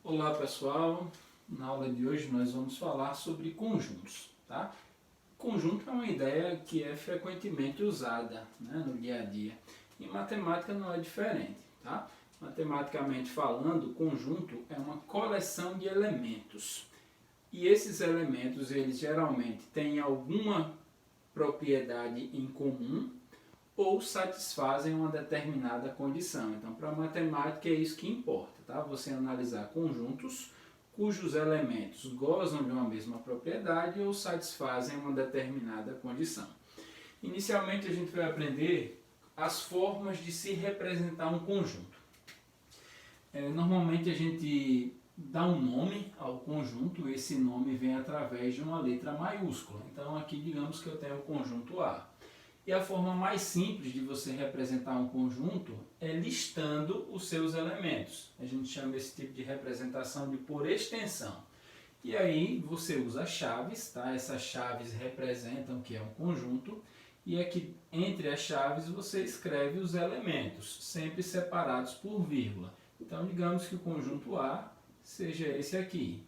Olá pessoal, na aula de hoje nós vamos falar sobre conjuntos, tá? Conjunto é uma ideia que é frequentemente usada, né, no dia a dia. Em matemática não é diferente, tá? Matematicamente falando, conjunto é uma coleção de elementos. E esses elementos, eles geralmente têm alguma propriedade em comum ou satisfazem uma determinada condição. Então, para a matemática é isso que importa, tá? Você analisar conjuntos cujos elementos gozam de uma mesma propriedade ou satisfazem uma determinada condição. Inicialmente a gente vai aprender as formas de se representar um conjunto. Normalmente a gente dá um nome ao conjunto, esse nome vem através de uma letra maiúscula. Então aqui digamos que eu tenho o conjunto A. E a forma mais simples de você representar um conjunto é listando os seus elementos. A gente chama esse tipo de representação de por extensão. E aí você usa chaves, tá? Essas chaves representam o que é um conjunto. E aqui entre as chaves você escreve os elementos, sempre separados por vírgula. Então digamos que o conjunto A seja esse aqui.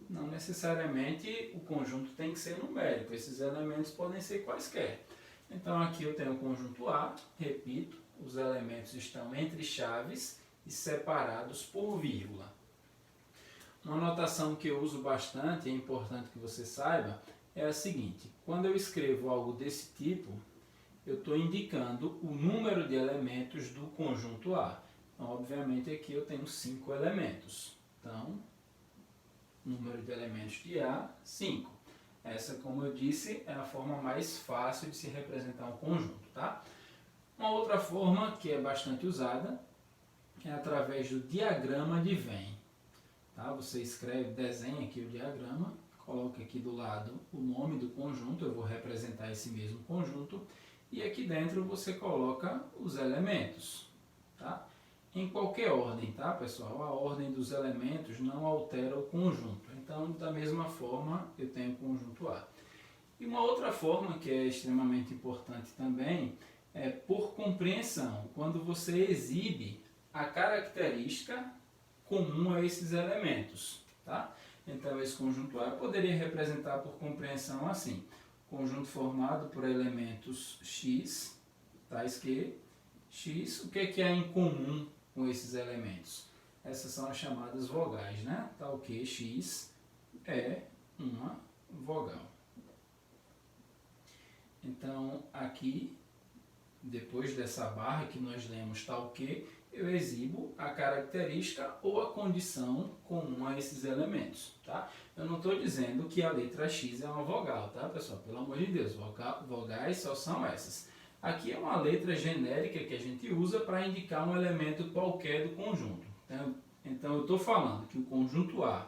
Não necessariamente o conjunto tem que ser numérico, esses elementos podem ser quaisquer. Então aqui eu tenho o conjunto A, repito, os elementos estão entre chaves e separados por vírgula. Uma notação que eu uso bastante, é importante que você saiba, é a seguinte: quando eu escrevo algo desse tipo, eu estou indicando o número de elementos do conjunto A. Então, obviamente, aqui eu tenho 5 elementos. Então, número de elementos de A, 5. Essa, como eu disse, é a forma mais fácil de se representar um conjunto, tá? Uma outra forma que é bastante usada é através do diagrama de Venn. Tá? Você escreve, desenha aqui o diagrama, coloca aqui do lado o nome do conjunto, eu vou representar esse mesmo conjunto, e aqui dentro você coloca os elementos, tá? Em qualquer ordem, tá, pessoal? A ordem dos elementos não altera o conjunto. Então, da mesma forma, eu tenho o conjunto A. E uma outra forma que é extremamente importante também é por compreensão, quando você exibe a característica comum a esses elementos, tá? Então, esse conjunto A eu poderia representar por compreensão assim: conjunto formado por elementos x, tais que x, o que há em comum com esses elementos? Essas são as chamadas vogais, né? Tal que x é uma vogal. Então, aqui, depois dessa barra que nós lemos tal que, eu exibo a característica ou a condição comum a esses elementos, tá? Eu não estou dizendo que a letra x é uma vogal, tá, pessoal? Pelo amor de Deus, vogais só são essas. Aqui é uma letra genérica que a gente usa para indicar um elemento qualquer do conjunto. Então eu estou falando que o conjunto A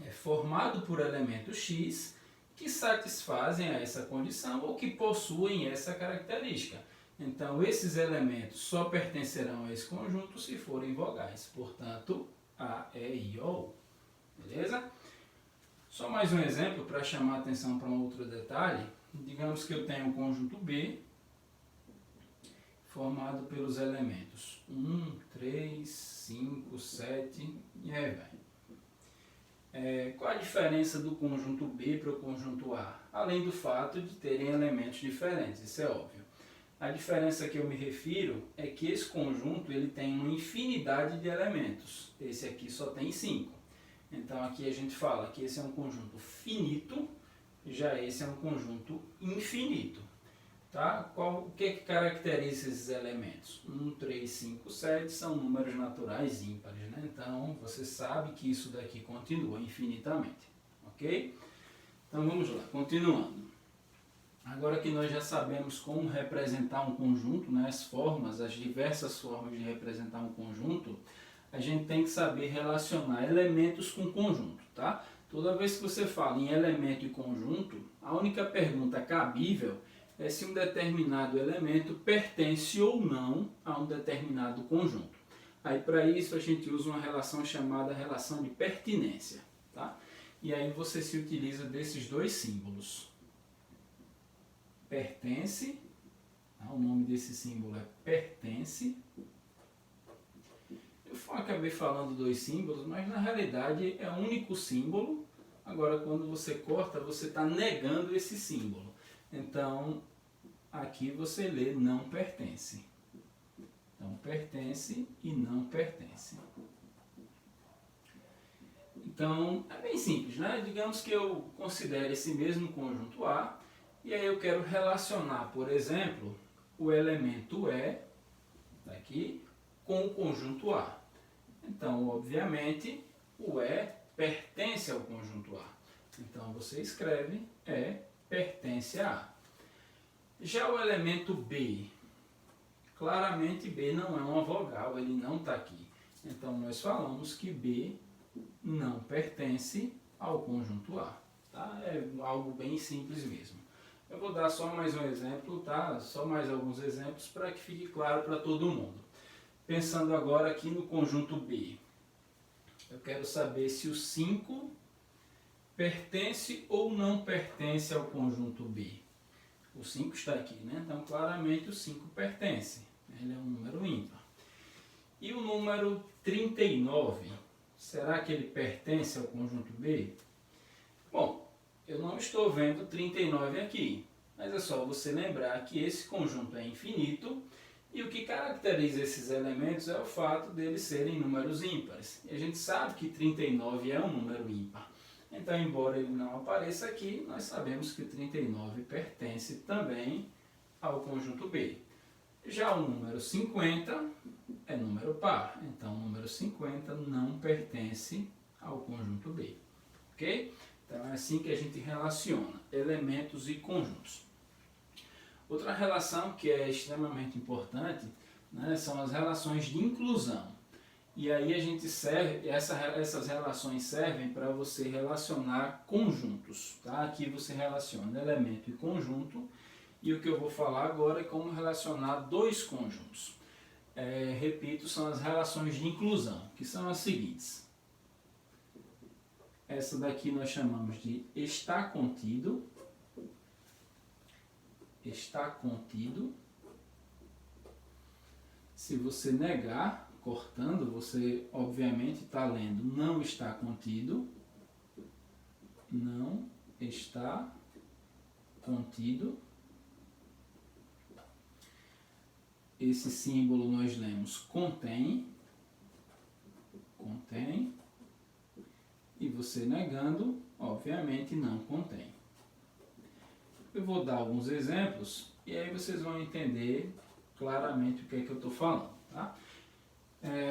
é formado por elementos x que satisfazem a essa condição ou que possuem essa característica. Então esses elementos só pertencerão a esse conjunto se forem vogais. Portanto, A, E, I, O, U. Beleza? Só mais um exemplo para chamar a atenção para um outro detalhe. Digamos que eu tenho um conjunto B formado pelos elementos 1, 3, 5, 7 e aí vai. Qual a diferença do conjunto B para o conjunto A? Além do fato de terem elementos diferentes, isso é óbvio. A diferença que eu me refiro é que esse conjunto ele tem uma infinidade de elementos. Esse aqui só tem 5. Então aqui a gente fala que esse é um conjunto finito, já esse é um conjunto infinito. Tá? O que caracteriza esses elementos? 1, 3, 5, 7 são números naturais ímpares, né? Então você sabe que isso daqui continua infinitamente, ok? Então vamos lá, continuando. Agora que nós já sabemos como representar um conjunto, né, as diversas formas de representar um conjunto, a gente tem que saber relacionar elementos com conjunto, tá? Toda vez que você fala em elemento e conjunto, a única pergunta cabível é se um determinado elemento pertence ou não a um determinado conjunto. Aí para isso a gente usa uma relação chamada relação de pertinência, tá? E aí você se utiliza desses dois símbolos. Pertence, tá? O nome desse símbolo é pertence. eu acabei falando dois símbolos, mas na realidade é um único símbolo. Agora, quando você corta, você está negando esse símbolo. Então, aqui você lê não pertence. Então, pertence e não pertence. Então, é bem simples, né? Digamos que eu considere esse mesmo conjunto A, e aí eu quero relacionar, por exemplo, o elemento E, daqui, com o conjunto A. Então, obviamente, o E pertence ao conjunto A. Então, você escreve E pertence a A. Já o elemento B, claramente B não é uma vogal, ele não está aqui. Então, nós falamos que B não pertence ao conjunto A. Tá? É algo bem simples mesmo. Eu vou dar só mais um exemplo, tá? Só mais alguns exemplos para que fique claro para todo mundo. Pensando agora aqui no conjunto B. Eu quero saber se o 5 pertence ou não pertence ao conjunto B. O 5 está aqui, né? Então, claramente o 5 pertence. Ele é um número ímpar. E o número 39, será que ele pertence ao conjunto B? Bom, eu não estou vendo 39 aqui, mas é só você lembrar que esse conjunto é infinito e o que caracteriza esses elementos é o fato deles serem números ímpares. E a gente sabe que 39 é um número ímpar. Então, embora ele não apareça aqui, nós sabemos que o 39 pertence também ao conjunto B. Já o número 50 é número par, então o número 50 não pertence ao conjunto B. Ok? Então é assim que a gente relaciona elementos e conjuntos. Outra relação que é extremamente importante, né, são as relações de inclusão. E aí a gente essas relações servem para você relacionar conjuntos. Tá? Aqui você relaciona elemento e conjunto. E o que eu vou falar agora é como relacionar dois conjuntos. Repito, são as relações de inclusão, que são as seguintes. Essa daqui nós chamamos de está contido. Está contido. Se você negar, cortando, você obviamente está lendo não está contido. Não está contido. Esse símbolo nós lemos contém. Contém. E você negando, obviamente não contém. Eu vou dar alguns exemplos e aí vocês vão entender claramente o que é que eu estou falando. Tá?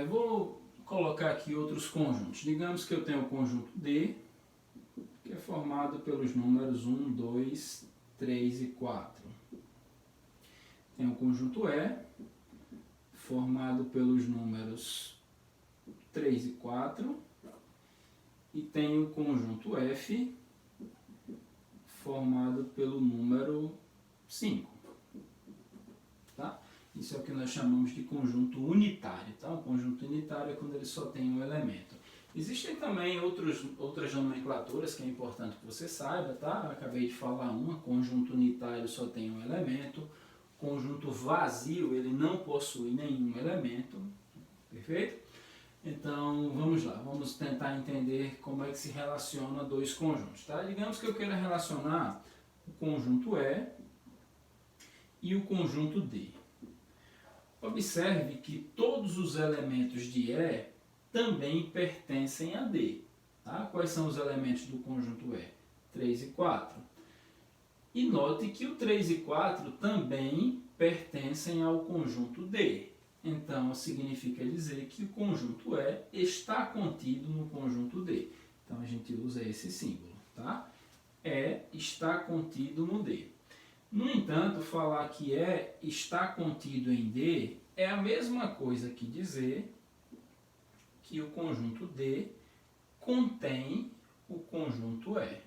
Vou colocar aqui outros conjuntos. Digamos que eu tenho o conjunto D, que é formado pelos números 1, 2, 3 e 4. Tem o conjunto E, formado pelos números 3 e 4. E tem o conjunto F, formado pelo número 5. Tá? Isso é o que nós chamamos de conjunto unitário. Tá? O conjunto unitário é quando ele só tem um elemento. Existem também outras nomenclaturas que é importante que você saiba. Tá? Eu acabei de falar uma, conjunto unitário só tem um elemento. Conjunto vazio, ele não possui nenhum elemento. Perfeito? Então, vamos lá, vamos tentar entender como é que se relaciona dois conjuntos. Tá? Digamos que eu queira relacionar o conjunto E e o conjunto D. Observe que todos os elementos de E também pertencem a D. Tá? Quais são os elementos do conjunto E? 3 e 4. E note que o 3 e 4 também pertencem ao conjunto D. Então, significa dizer que o conjunto E está contido no conjunto D. Então, a gente usa esse símbolo. Tá? E está contido no D. No entanto, falar que E está contido em D é a mesma coisa que dizer que o conjunto D contém o conjunto E.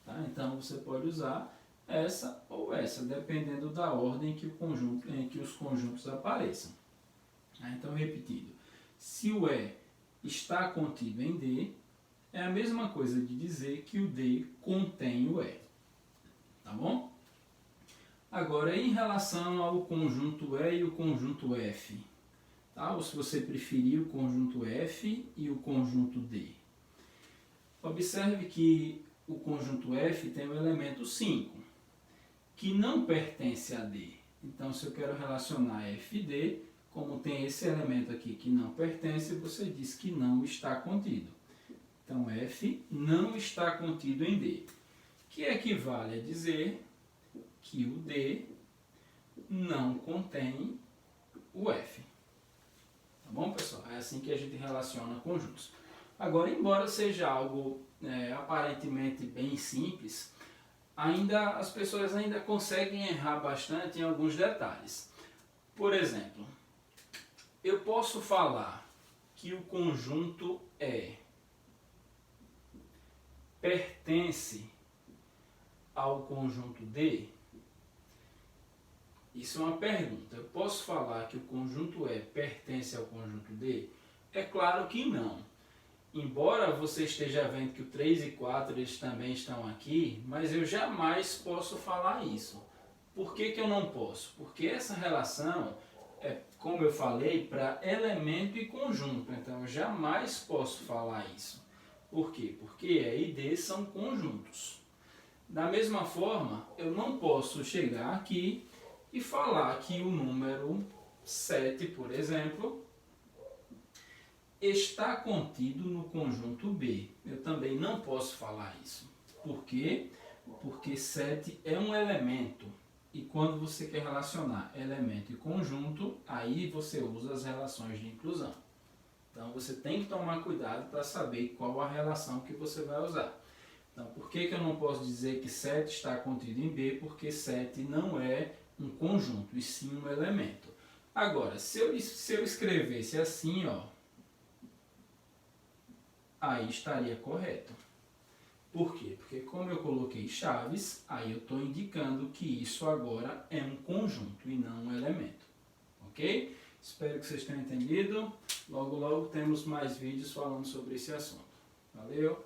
Tá? Então, você pode usar essa ou essa, dependendo da ordem em que os conjuntos apareçam. Então, repetindo, se o E está contido em D, é a mesma coisa de dizer que o D contém o E. Tá bom? Agora, em relação ao conjunto E e o conjunto F. tá? Ou se você preferir o conjunto F e o conjunto D. Observe que o conjunto F tem o elemento 5, que não pertence a D. Então, se eu quero relacionar F e D, como tem esse elemento aqui que não pertence, você diz que não está contido. Então, F não está contido em D, que equivale a dizer que o D não contém o F. Tá bom, pessoal? É assim que a gente relaciona conjuntos. Agora, embora seja algo aparentemente bem simples, as pessoas ainda conseguem errar bastante em alguns detalhes. Por exemplo, eu posso falar que o conjunto E pertence ao conjunto D? Isso é uma pergunta. Eu posso falar que o conjunto E pertence ao conjunto D? É claro que não. Embora você esteja vendo que o 3 e 4 eles também estão aqui, mas eu jamais posso falar isso. Por que eu não posso? Porque essa relação é, como eu falei, para elemento e conjunto. Então eu jamais posso falar isso. Por quê? Porque E e D são conjuntos. Da mesma forma, eu não posso chegar aqui e falar que o número 7, por exemplo, está contido no conjunto B. Eu também não posso falar isso. Por quê? Porque 7 é um elemento. E quando você quer relacionar elemento e conjunto, aí você usa as relações de inclusão. Então você tem que tomar cuidado para saber qual a relação que você vai usar. Então, por que eu não posso dizer que 7 está contido em B? Porque 7 não é um conjunto, e sim um elemento. Agora, se eu escrevesse assim, ó, aí estaria correto. Por quê? Porque como eu coloquei chaves, aí eu estou indicando que isso agora é um conjunto e não um elemento. Ok? Espero que vocês tenham entendido. Logo, logo temos mais vídeos falando sobre esse assunto. Valeu!